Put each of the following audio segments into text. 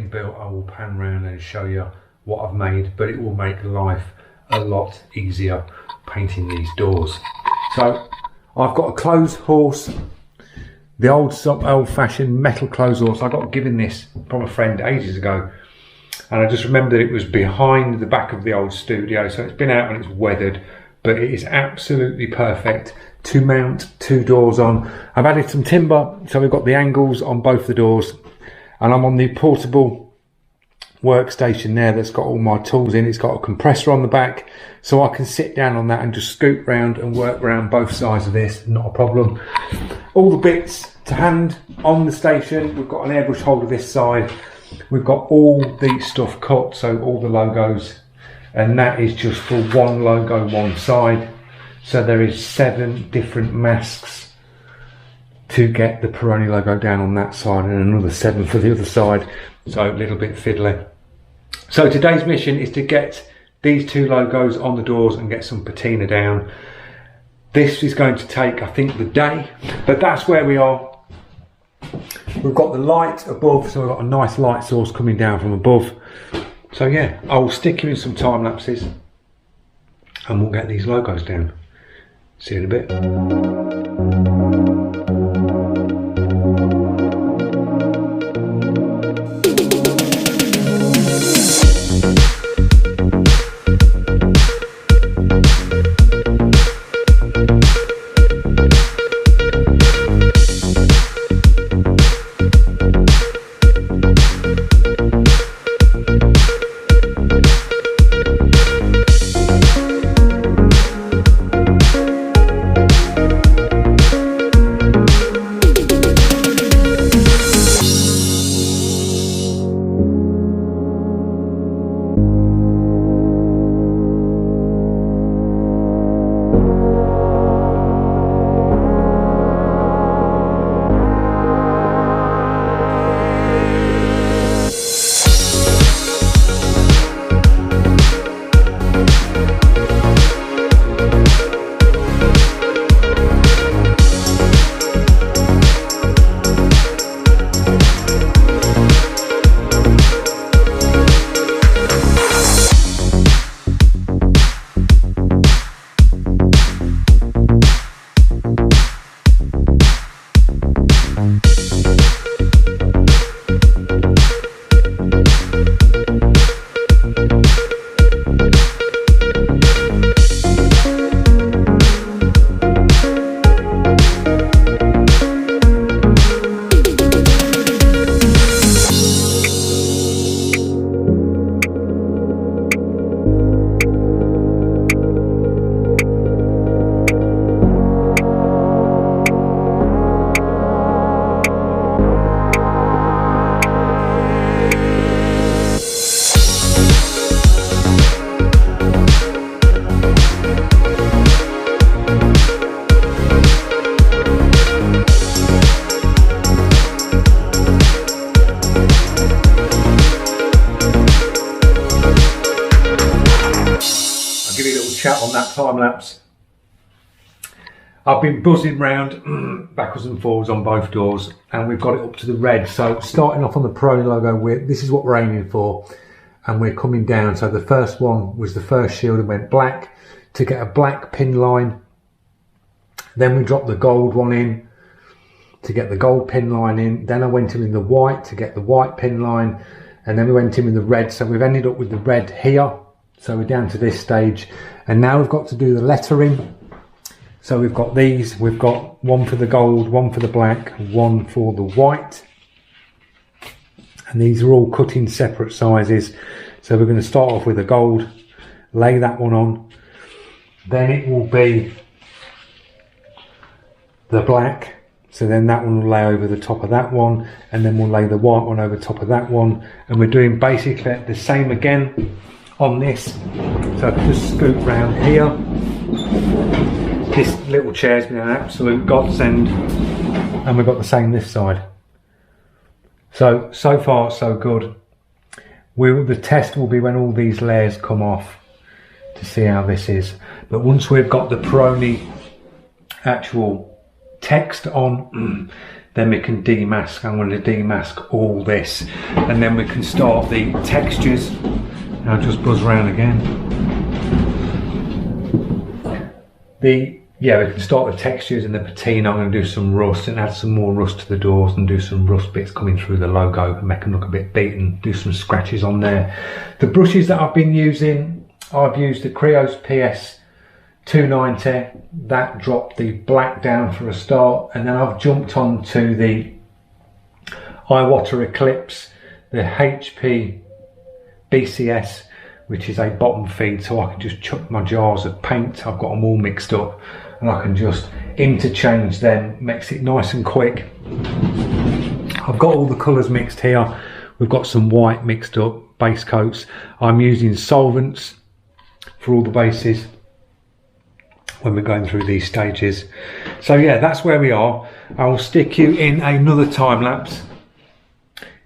been built, I will pan around and show you what I've made, but it will make life a lot easier painting these doors. So I've got a clothes horse, the old-fashioned metal clothes horse. I got given this from a friend ages ago, and I just remembered it was behind the back of the old studio, so it's been out and it's weathered, but it is absolutely perfect to mount two doors on. I've added some timber, so we've got the angles on both the doors, and I'm on the portable workstation there that's got all my tools in. It's got a compressor on the back, so I can sit down on that and just scoop round and work around both sides of this, not a problem. All the bits to hand on the station. We've got an airbrush holder this side. We've got all the stuff cut, so all the logos, and that is just for one logo one side. So there is 7 different masks to get the Peroni logo down on that side, and another 7 for the other side, so a little bit fiddly. So today's mission is to get these 2 logos on the doors and get some patina down. This is going to take, I think, the day, but that's where we are. We've got the light above, so we've got a nice light source coming down from above. So yeah, I will stick you in some time lapses and we'll get these logos down. See you in a bit. Chat on that time lapse. I've been buzzing round backwards and forwards on both doors, and we've got it up to the red. So starting off on the Peroni logo, this is what we're aiming for, and we're coming down. So the first one was the first shield and went black to get a black pin line. Then we dropped the gold one in to get the gold pin line in. Then I went in the white to get the white pin line, and then we went in with the red. So we've ended up with the red here. So we're down to this stage, and now we've got to do the lettering. So we've got these, we've got one for the gold, one for the black, one for the white. And these are all cut in separate sizes. So we're going to start off with the gold, lay that one on. Then it will be the black. So then that one will lay over the top of that one, and then we'll lay the white one over top of that one. And we're doing basically the same again on this. So I can just scoop round here. This little chair's been an absolute godsend, and we've got the same this side. So far so good. The test will be when all these layers come off to see how this is. But once we've got the Peroni actual text on, then we can demask. I'm going to demask all this, and then we can start the textures. I'll just buzz around again. We can start the textures and the patina. I'm going to do some rust and add some more rust to the doors, and do some rust bits coming through the logo and make them look a bit beaten. Do some scratches on there. The brushes that I've been using, I've used the Creos PS 290. That dropped the black down for a start, and then I've jumped on to the Iwater Eclipse, the HP BCS, which is a bottom feed, so I can just chuck my jars of paint. I've got them all mixed up, and I can just interchange them. Makes it nice and quick. I've got all the colours mixed here. We've got some white mixed up, base coats. I'm using solvents for all the bases when we're going through these stages. So yeah, that's where we are. I will stick you in another time lapse.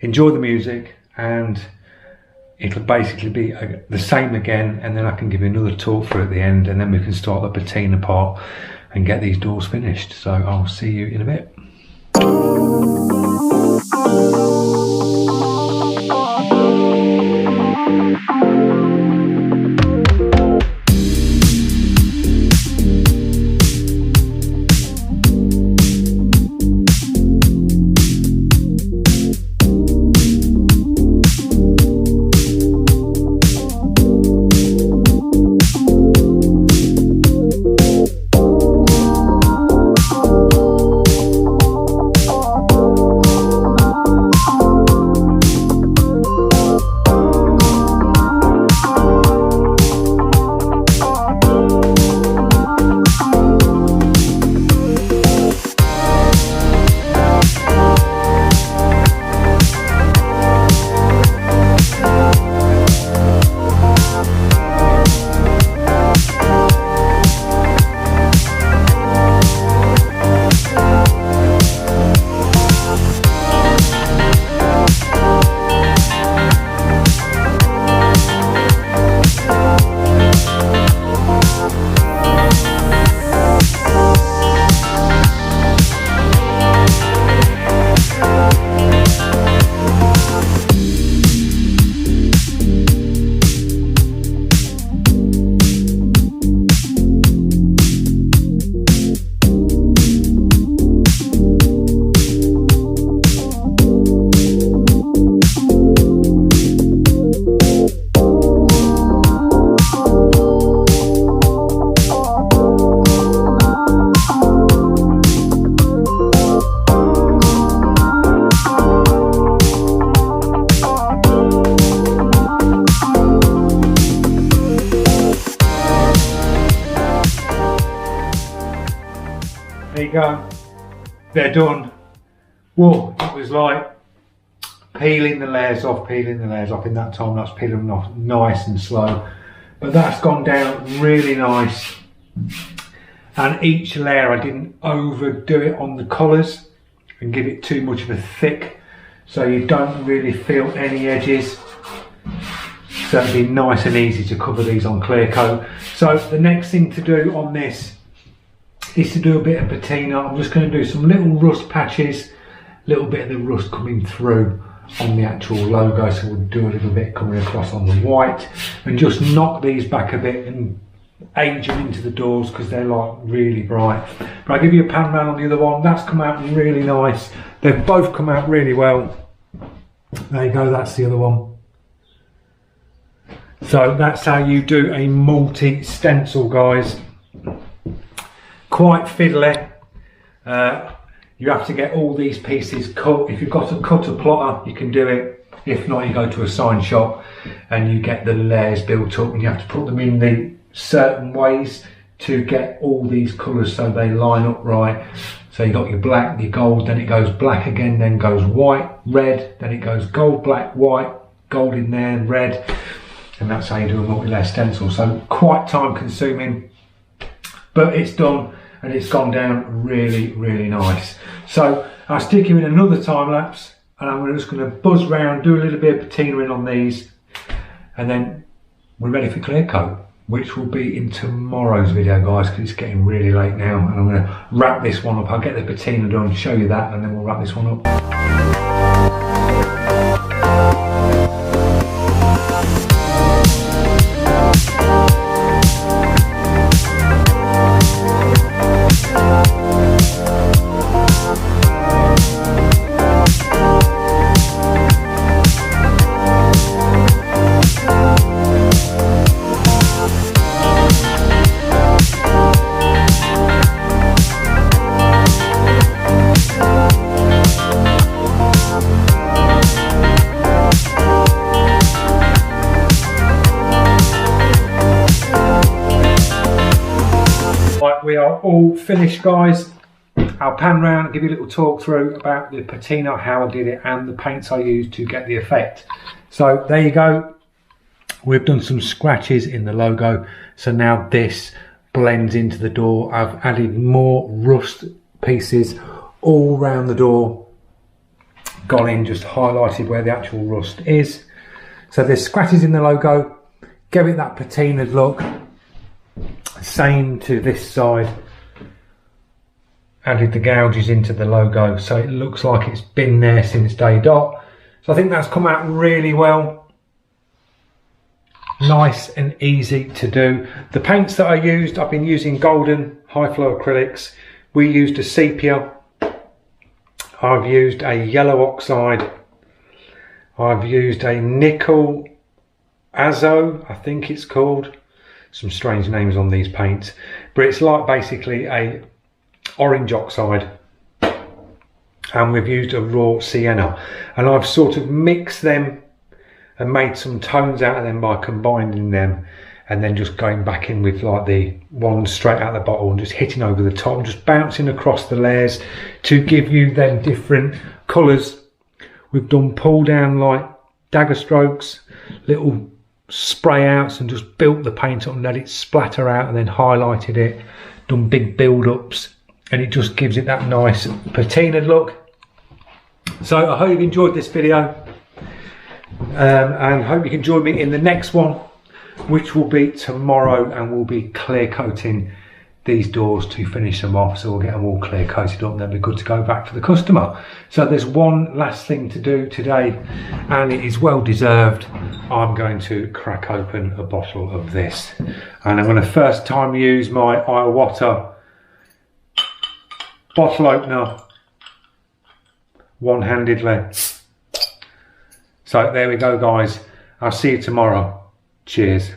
Enjoy the music, and it'll basically be the same again, and then I can give you another talk through at the end, and then we can start the patina part and get these doors finished. So I'll see you in a bit. There you go, they're done. Whoa, it was like peeling the layers off in that time. That's peeling them off nice and slow, but that's gone down really nice. And each layer, I didn't overdo it on the colours and give it too much of a thick, so you don't really feel any edges. So it'd be nice and easy to cover these on clear coat. So the next thing to do on this is to do a bit of patina. I'm just going to do some little rust patches, a little bit of the rust coming through on the actual logo. So we'll do a little bit coming across on the white, and just knock these back a bit and age them into the doors because they're like really bright. But I'll give you a pan round on the other one. That's come out really nice. They've both come out really well. There you go, that's the other one. So that's how you do a multi-stencil, guys. Quite fiddly. You have to get all these pieces cut. If you've got a cutter plotter, you can do it. If not, you go to a sign shop and you get the layers built up, and you have to put them in the certain ways to get all these colours so they line up right. So you got your black, your gold, then it goes black again, then goes white, red, then it goes gold, black, white, gold in there, and red. And that's how you do a multi-layer stencil. So quite time consuming, but it's done and it's gone down really, really nice. So I'll stick you in another time lapse, and I'm just going to buzz round, do a little bit of patina in on these, and then we're ready for clear coat. which will be in tomorrow's video, guys, because it's getting really late now, and I'm going to wrap this one up. I'll get the patina done, show you that, and then we'll wrap this one up. We are all finished, guys. I'll pan round, give you a little talk through about the patina, how I did it, and the paints I used to get the effect. So there you go. We've done some scratches in the logo, so now this blends into the door. I've added more rust pieces all around the door, gone in, just highlighted where the actual rust is. So there's scratches in the logo, give it that patinaed look. Same to this side, added the gouges into the logo so it looks like it's been there since day dot. So I think that's come out really well, nice and easy to do. The paints that I used, I've been using golden high flow acrylics. We used a sepia, I've used a yellow oxide, I've used a nickel azo, I think it's called. Some strange names on these paints, but it's like basically a orange oxide, and we've used a raw sienna, and I've sort of mixed them and made some tones out of them by combining them, and then just going back in with like the one straight out of the bottle and just hitting over the top and just bouncing across the layers to give you them different colours. We've done pull down like dagger strokes, little spray outs, and just built the paint up and let it splatter out, and then highlighted it, done big build ups, and it just gives it that nice patinaed look. So I hope you've enjoyed this video, and hope you can join me in the next one, which will be tomorrow, and we'll be clear coating these doors to finish them off. So we'll get them all clear coated up and they'll be good to go back to the customer. So there's one last thing to do today, and it is well deserved. I'm going to crack open a bottle of this, and I'm going to first time use my Iwata bottle opener one-handedly. So there we go, guys. I'll see you tomorrow. Cheers.